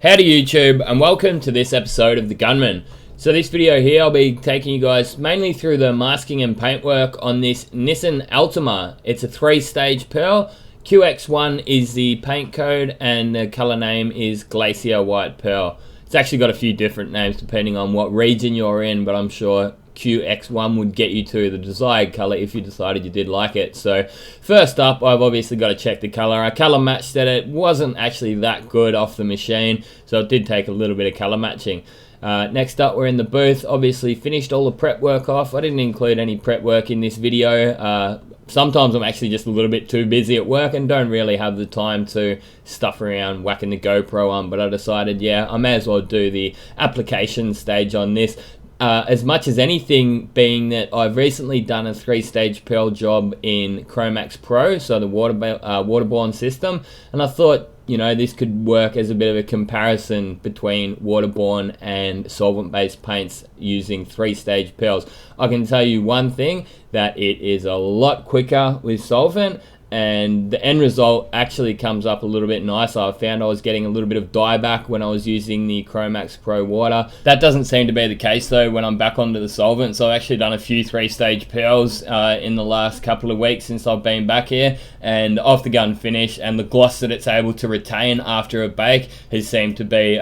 Howdy YouTube, and welcome to this episode of the Gunman. So this video here, I'll be taking you guys mainly through the masking and paintwork on this Nissan Altima. It's a 3-stage pearl. QX1 is the paint code and the color name is Glacier White Pearl. It's actually got a few different names depending on what region you're in, but I'm sure QX1 would get you to the desired color if you decided you did like it. So first up, I've obviously got to check the color. I color matched it. It wasn't actually that good off the machine, so it did take a little bit of color matching. Next up, we're in the booth. Obviously finished all the prep work off. I didn't include any prep work in this video. Sometimes I'm actually just a little bit too busy at work and don't really have the time to stuff around whacking the GoPro on, but I decided, yeah, I may as well do the application stage on this. As much as anything, being that I've recently done a 3-stage pearl job in Cromax Pro, so the waterborne system, and I thought, you know, this could work as a bit of a comparison between waterborne and solvent-based paints using 3-stage pearls. I can tell you one thing, that it is a lot quicker with solvent, and the end result actually comes up a little bit nicer. I found I was getting a little bit of dieback when I was using the Cromax Pro water. That doesn't seem to be the case though when I'm back onto the solvent. So I've actually done a few 3-stage pearls in the last couple of weeks since I've been back here, and off the gun finish and the gloss that it's able to retain after a bake has seemed to be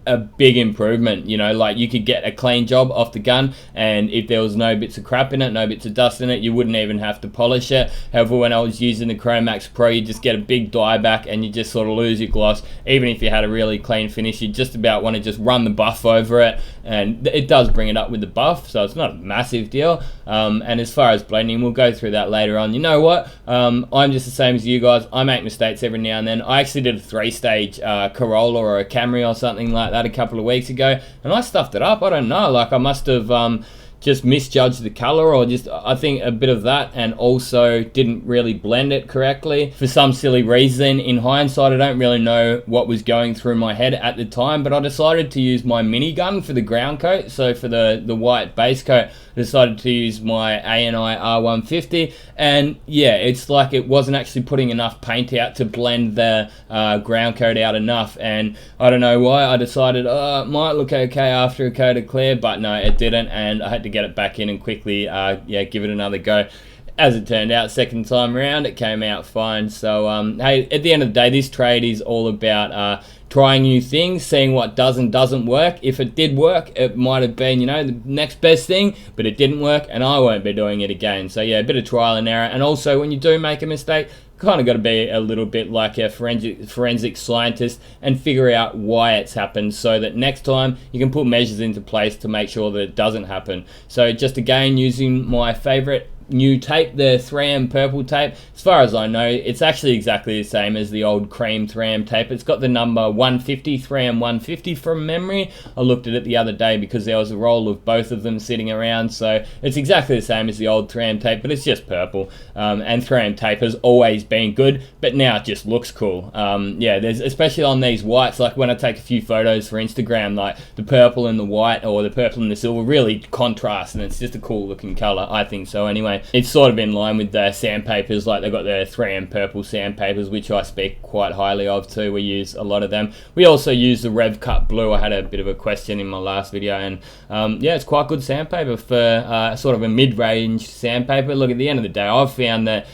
a big improvement. You know, like you could get a clean job off the gun, and if there was no bits of crap in it, no bits of dust in it, you wouldn't even have to polish it. However, when I was using the Cromax Pro, you just get a big dye back and you just sort of lose your gloss. Even if you had a really clean finish, you just about want to just run the buff over it, and it does bring it up with the buff, so it's not a massive deal. And as far as blending, we'll go through that later on. You know what, I'm just the same as you guys. I make mistakes every now and then. I actually did a 3-stage Corolla or a Camry or something like that a couple of weeks ago, and I stuffed it up. I don't know, like I must have just misjudged the color, or just I think a bit of that, and also didn't really blend it correctly for some silly reason. In hindsight, I don't really know what was going through my head at the time, but I decided to use my minigun for the ground coat. So for the white base coat, I decided to use my ANI R150, and yeah, it's like it wasn't actually putting enough paint out to blend the ground coat out enough, and I don't know why. I decided it might look okay after a coat of clear, but no, it didn't, and I had to get it back in and quickly give it another go. As it turned out, second time around it came out fine. So hey, at the end of the day, this trade is all about trying new things, seeing what does and doesn't work. If it did work, it might have been, you know, the next best thing, but it didn't work, and I won't be doing it again. So yeah, a bit of trial and error. And also, when you do make a mistake, kind of got to be a little bit like a forensic scientist and figure out why it's happened, so that next time you can put measures into place to make sure that it doesn't happen. So just again, using my favorite new tape, the 3M purple tape. As far as I know, it's actually exactly the same as the old cream 3M tape. It's got the number 150, 3M 150 from memory. I looked at it the other day because there was a roll of both of them sitting around, so it's exactly the same as the old 3M tape, but it's just purple. And 3M tape has always been good, but now it just looks cool. Yeah, there's, especially on these whites, like when I take a few photos for Instagram, like the purple and the white, or the purple and the silver really contrast, and it's just a cool looking color, I think so anyway. It's sort of in line with the sandpapers, like they've got the 3M purple sandpapers, which I speak quite highly of too. We use a lot of them. We also use the Rev Cut Blue. I had a bit of a question in my last video, and yeah, it's quite good sandpaper for sort of a mid-range sandpaper. Look, at the end of the day, I've found that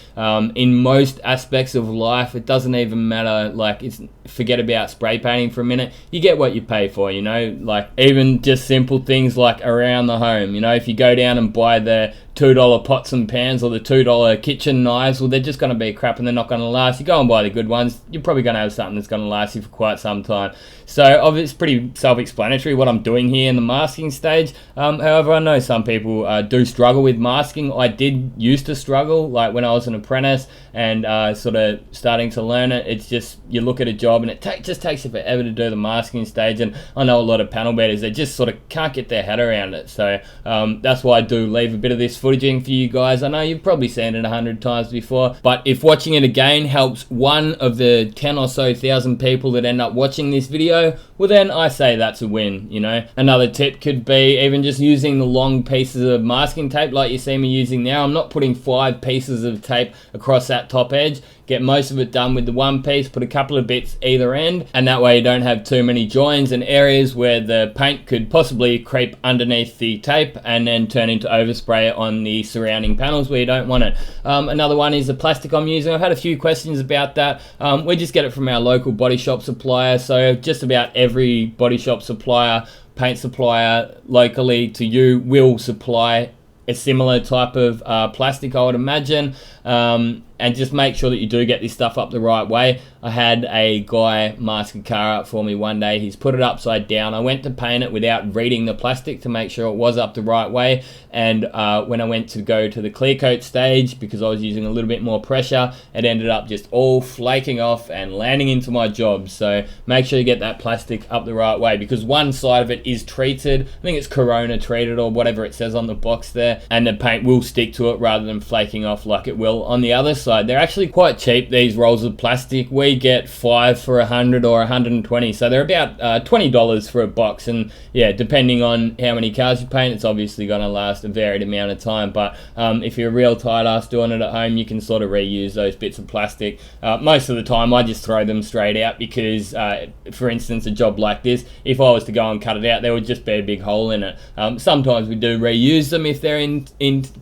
in most aspects of life, it doesn't even matter, like forget about spray painting for a minute. You get what you pay for, you know, like even just simple things like around the home. You know, if you go down and buy the $2 pots and pans or the $2 kitchen knives, well, they're just going to be crap and they're not going to last. You go and buy the good ones, you're probably going to have something that's going to last you for quite some time. So it's pretty self-explanatory what I'm doing here in the masking stage. However, I know some people do struggle with masking. I did used to struggle, like when I was an apprentice and sort of starting to learn it. It's just, you look at a job and it just takes you forever to do the masking stage, and I know a lot of panel beaters, they just sort of can't get their head around it. So that's why I do leave a bit of this footage for you guys. I know you've probably seen it 100 times before, but if watching it again helps one of the 10 or so thousand people that end up watching this video, well then I say that's a win, you know. Another tip could be even just using the long pieces of masking tape like you see me using now. I'm not putting 5 pieces of tape across that top edge. get most of it done with the one piece, put a couple of bits either end, and that way you don't have too many joins and areas where the paint could possibly creep underneath the tape and then turn into overspray on the surrounding panels where you don't want it. Another one is the plastic I'm using. I've had a few questions about that. We just get it from our local body shop supplier, so just about every body shop supplier, paint supplier locally to you will supply a similar type of plastic, I would imagine. And just make sure that you do get this stuff up the right way. I had a guy mask a car up for me one day. He's put it upside down. I went to paint it without reading the plastic to make sure it was up the right way. And when I went to go to the clear coat stage, because I was using a little bit more pressure, it ended up just all flaking off and landing into my job. So make sure you get that plastic up the right way, because one side of it is treated. I think it's Corona treated or whatever it says on the box there. And the paint will stick to it rather than flaking off like it will on the other side. They're actually quite cheap, these rolls of plastic. We get 5 for 100 or 120, so they're about $20 for a box. And yeah, depending on how many cars you paint, it's obviously going to last a varied amount of time. But if you're a real tight ass doing it at home, you can sort of reuse those bits of plastic. Most of the time I just throw them straight out, because for instance, a job like this, if I was to go and cut it out, there would just be a big hole in it. Sometimes we do reuse them if they're in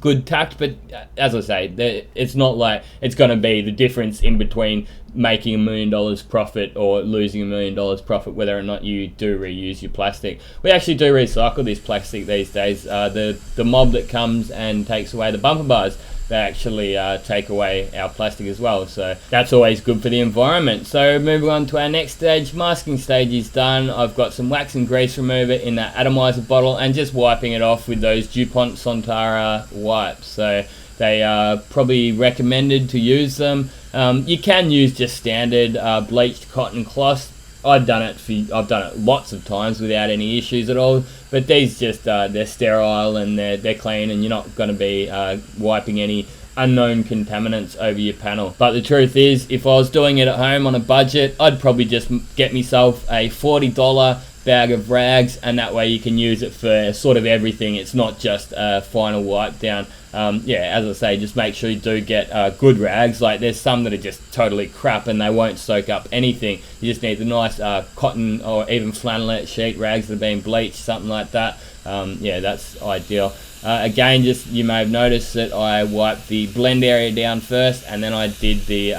good tact, but as I say, it's not like it's going to be the difference in between making $1 million profit or losing $1 million profit whether or not you do reuse your plastic. We actually do recycle this plastic these days. The mob that comes and takes away the bumper bars, they actually take away our plastic as well, so that's always good for the environment. So moving on to our next stage, masking stage is done. I've got some wax and grease remover in that atomizer bottle and just wiping it off with those DuPont Sontara wipes. So they are probably recommended to use them. You can use just standard bleached cotton cloths. I've done it lots of times without any issues at all. But these just they're sterile and they're clean, and you're not going to be wiping any unknown contaminants over your panel. But the truth is, if I was doing it at home on a budget, I'd probably just get myself a $40 bag of rags, and that way you can use it for sort of everything. It's not just a final wipe down. Yeah, as I say, just make sure you do get good rags. Like, there's some that are just totally crap and they won't soak up anything. You just need the nice cotton or even flannelette sheet rags that have been bleached, something like that. Yeah, that's ideal. Again, just you may have noticed that I wiped the blend area down first, and then I did the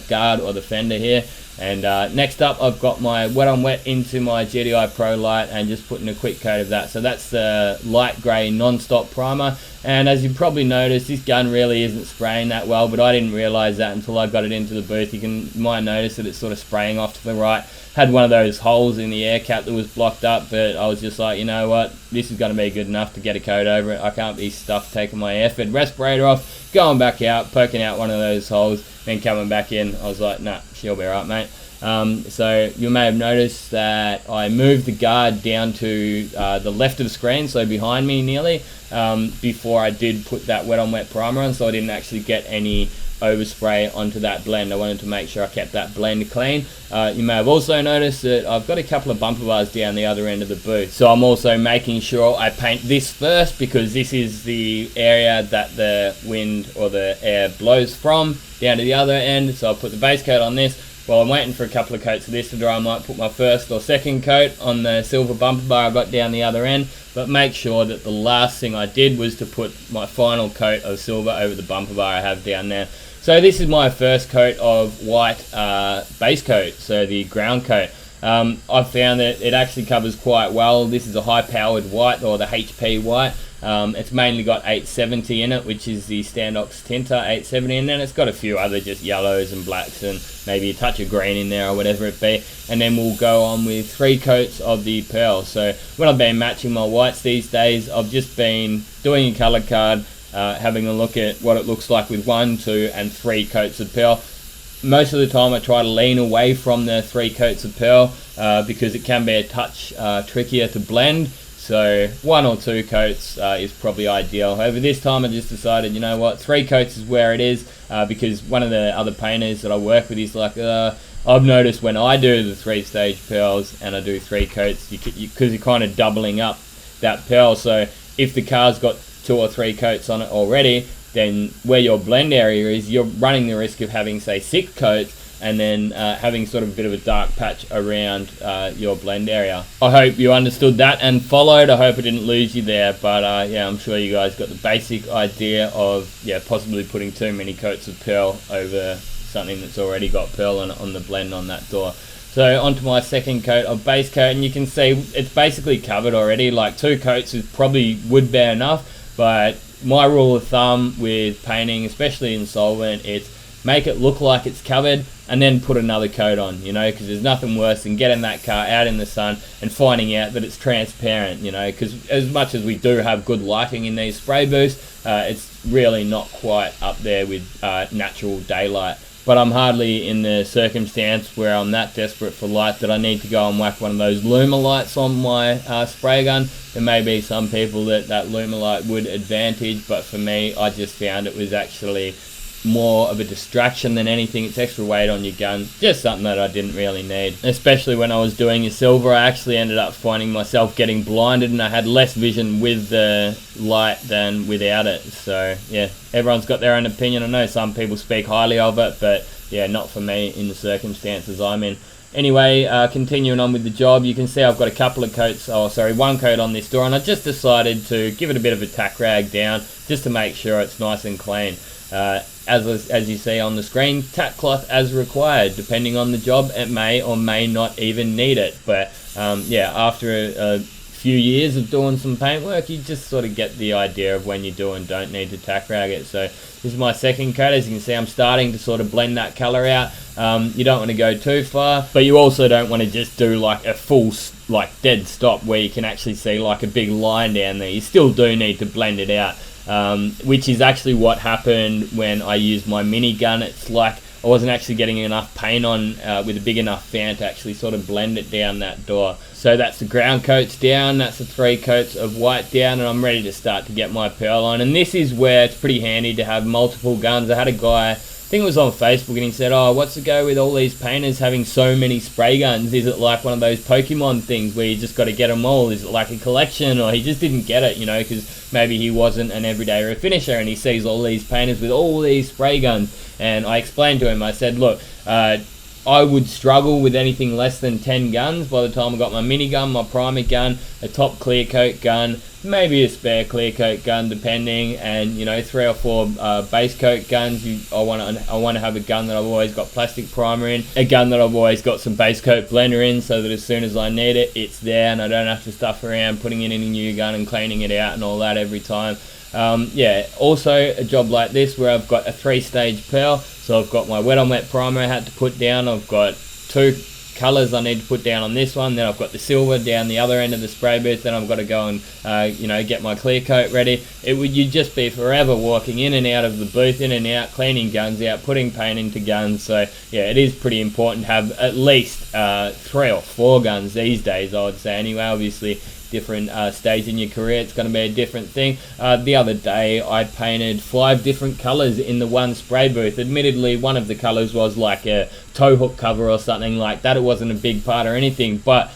guard or the fender here. And next up, I've got my wet on wet into my GDI Pro Light and just putting a quick coat of that. So that's the light grey non-stop primer. And as you probably noticed, this gun really isn't spraying that well, but I didn't realise that until I got it into the booth. You might notice that it's sort of spraying off to the right. Had one of those holes in the air cap that was blocked up, but I was just like, you know what, this is going to be good enough to get a coat over it. I can't be stuffed taking my airfed respirator off, going back out, poking out one of those holes, then coming back in. I was like, nah, she'll be right, mate. So you may have noticed that I moved the guard down to the left of the screen, so behind me nearly, before I did put that wet on wet primer on, so I didn't actually get any overspray onto that blend. I wanted to make sure I kept that blend clean. You may have also noticed that I've got a couple of bumper bars down the other end of the booth, so I'm also making sure I paint this first, because this is the area that the wind or the air blows from down to the other end. So I'll put the base coat on this. While I'm waiting for a couple of coats of this to dry, I might put my first or second coat on the silver bumper bar I got down the other end, but make sure that the last thing I did was to put my final coat of silver over the bumper bar I have down there. So this is my first coat of white base coat, so the ground coat. I've found that it actually covers quite well. This is a high-powered white, or the HP white. It's mainly got 870 in it, which is the Standox tinter 870, and then it's got a few other just yellows and blacks and maybe a touch of green in there or whatever it be. And then we'll go on with 3 coats of the pearl. So when I've been matching my whites these days, I've just been doing a color card, having a look at what it looks like with 1, 2 and 3 coats of pearl. Most of the time I try to lean away from the 3 coats of pearl because it can be a touch trickier to blend. So 1 or 2 coats is probably ideal. However, this time I just decided, you know what, 3 coats is where it is, because one of the other painters that I work with is like, I've noticed when I do the 3-stage pearls and I do 3 coats, because you're kind of doubling up that pearl. So if the car's got 2 or 3 coats on it already, then where your blend area is, you're running the risk of having, say, 6 coats and then having sort of a bit of a dark patch around your blend area. I hope you understood that and followed. I hope I didn't lose you there, but yeah, I'm sure you guys got the basic idea of possibly putting too many coats of pearl over something that's already got pearl on the blend on that door. So onto my second coat of base coat, and you can see it's basically covered already. Like 2 coats is probably would be enough, but my rule of thumb with painting, especially in solvent, it's make it look like it's covered and then put another coat on, you know, because there's nothing worse than getting that car out in the sun and finding out that it's transparent, you know, because as much as we do have good lighting in these spray booths, it's really not quite up there with natural daylight. But I'm hardly in the circumstance where I'm that desperate for light that I need to go and whack one of those Luma lights on my spray gun. There may be some people that Luma light would advantage, but for me, I just found it was actually more of a distraction than anything. It's extra weight on your gun, just something that I didn't really need. Especially when I was doing a silver, I actually ended up finding myself getting blinded, and I had less vision with the light than without it. So yeah, everyone's got their own opinion. I know some people speak highly of it, but yeah, not for me in the circumstances I'm in. Anyway, continuing on with the job, you can see I've got a couple of coats, one coat on this door, and I just decided to give it a bit of a tack rag down just to make sure it's nice and clean. As you see on the screen, tack cloth as required. Depending on the job, it may or may not even need it. But yeah, after a few years of doing some paintwork, you just sort of get the idea of when you do and don't need to tack rag it. So this is my second coat. As you can see, I'm starting to sort of blend that colour out. You don't want to go too far, but you also don't want to just do like a full dead stop where you can actually see like a big line down there. You still do need to blend it out. Which is actually what happened when I used my minigun. It's like I wasn't actually getting enough paint on with a big enough fan to actually sort of blend it down that door. So that's the ground coats down, that's the 3 coats of white down, and I'm ready to start to get my pearl on. And this is where it's pretty handy to have multiple guns. I had a guy, I think it was on Facebook, and he said, oh, what's the go with all these painters having so many spray guns? Is it like one of those Pokemon things where you just got to get them all? Is it like a collection? Or he just didn't get it, you know, because maybe he wasn't an everyday refinisher and he sees all these painters with all these spray guns. And I explained to him, I said, look, I would struggle with anything less than 10 guns by the time I got my minigun, my primer gun, a top clear coat gun, maybe a spare clear coat gun depending, and you know, 3 or 4 base coat guns. I want to have a gun that I've always got plastic primer in, a gun that I've always got some base coat blender in, so that as soon as I need it, it's there and I don't have to stuff around putting it in a new gun and cleaning it out and all that every time. Yeah, also a job like this where I've got a 3-stage pearl, so I've got my wet on wet primer I had to put down, I've got 2 colours I need to put down on this one, then I've got the silver down the other end of the spray booth, then I've got to go and you know, get my clear coat ready. You'd just be forever walking in and out of the booth, in and out, cleaning guns out, putting paint into guns. So yeah, it is pretty important to have at least 3 or 4 guns these days, I would say anyway. Obviously different stage in your career, it's going to be a different thing. The other day I painted 5 different colours in the one spray booth. Admittedly, one of the colours was like a tow hook cover or something like that. It wasn't a big part or anything, but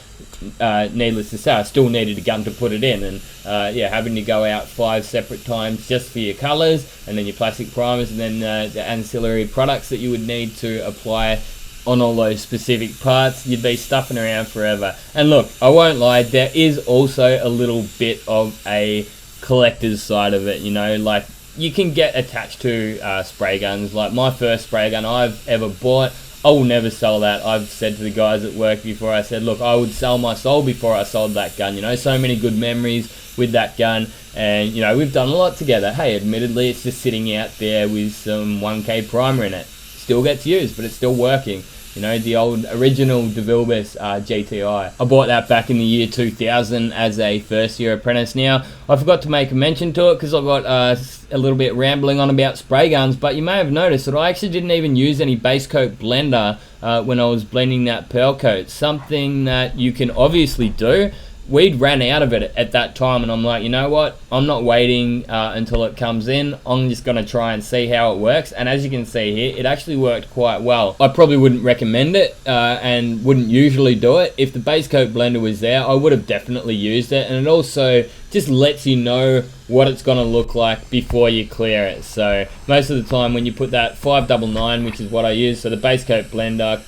needless to say, I still needed a gun to put it in. And yeah, having to go out 5 separate times just for your colours, and then your plastic primers, and then the ancillary products that you would need to apply on all those specific parts, you'd be stuffing around forever. And look, I won't lie, there is also a little bit of a collector's side of it, you know, like you can get attached to spray guns. Like my first spray gun I've ever bought, I will never sell that. I've said to the guys at work before, I said, look, I would sell my soul before I sold that gun, you know. So many good memories with that gun, and you know, we've done a lot together. Hey, admittedly, it's just sitting out there with some 1K primer in it. Still gets used, but it's still working. You know, the old original DeVilbiss GTI. I bought that back in the year 2000 as a first year apprentice. Now, I forgot to make a mention to it because I got a little bit rambling on about spray guns, but you may have noticed that I actually didn't even use any base coat blender when I was blending that pearl coat. Something that you can obviously do, we'd ran out of it at that time, and I'm like, you know what, I'm not waiting until it comes in. I'm just going to try and see how it works. And as you can see here, it actually worked quite well. I probably wouldn't recommend it and wouldn't usually do it. If the base coat blender was there, I would have definitely used it. And it also just lets you know what it's going to look like before you clear it. So most of the time when you put that 599, which is what I use, so the base coat blender,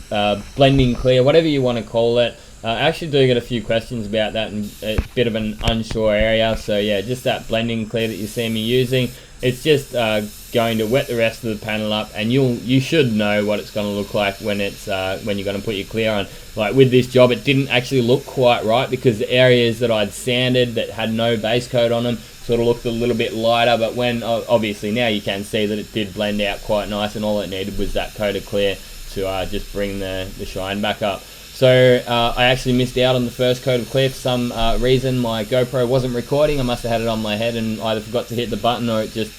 blending clear, whatever you want to call it, I actually do get a few questions about that, and a bit of an unsure area. So yeah, just that blending clear that you see me using, it's just going to wet the rest of the panel up, and you should know what it's going to look like when it's when you're going to put your clear on. Like with this job, it didn't actually look quite right because the areas that I'd sanded that had no base coat on them sort of looked a little bit lighter, but when obviously now you can see that it did blend out quite nice, and all it needed was that coat of clear to just bring the shine back up. So I actually missed out on the first coat of clear for some reason. My GoPro wasn't recording. I must have had it on my head and either forgot to hit the button, or it just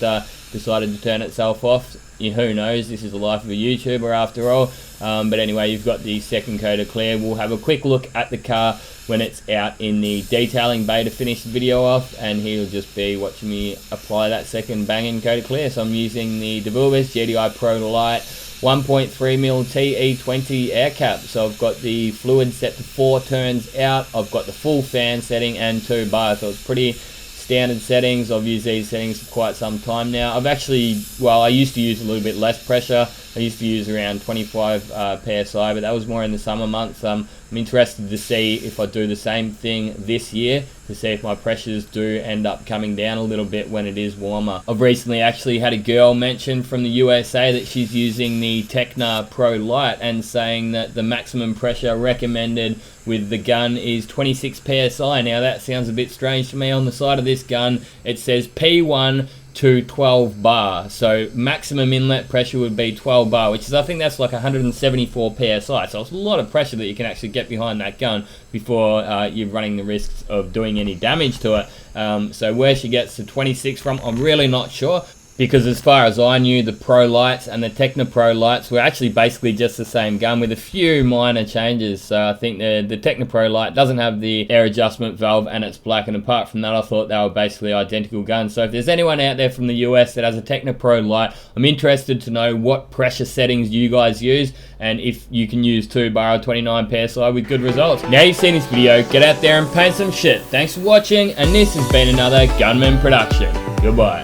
decided to turn itself off. Who knows? This is the life of a YouTuber after all. But anyway, you've got the second coat of clear. We'll have a quick look at the car when it's out in the detailing bay to finish the video off, and he'll just be watching me apply that second banging coat of clear. So I'm using the DeVilbiss GDI Pro Light 1.3mm TE20 air cap. So I've got the fluid set to 4 turns out, I've got the full fan setting and 2 bars, so it's pretty standard settings. I've used these settings for quite some time now. I've actually, well, I used to use a little bit less pressure. I used to use around 25 PSI, but that was more in the summer months. I'm interested to see if I do the same thing this year, to see if my pressures do end up coming down a little bit when it is warmer. I've recently actually had a girl mention from the USA that she's using the Tecna Pro Light and saying that the maximum pressure recommended with the gun is 26 PSI. Now that sounds a bit strange to me. On the side of this gun it says P1 to 12 bar, so maximum inlet pressure would be 12 bar, which is, I think that's like 174 PSI, so it's a lot of pressure that you can actually get behind that gun before you're running the risks of doing any damage to it. So where she gets to 26 from, I'm really not sure, because as far as I knew, the Pro Lights and the Tecna Pro Lights were actually basically just the same gun with a few minor changes. So I think the Tecna Pro Light doesn't have the air adjustment valve and it's black, and apart from that I thought they were basically identical guns. So if there's anyone out there from the US that has a Tecna Pro Light, I'm interested to know what pressure settings you guys use, and if you can use 2 bar or 29 PSI with good results. Now you've seen this video, get out there and paint some shit. Thanks for watching, and this has been another Gunman production. Goodbye.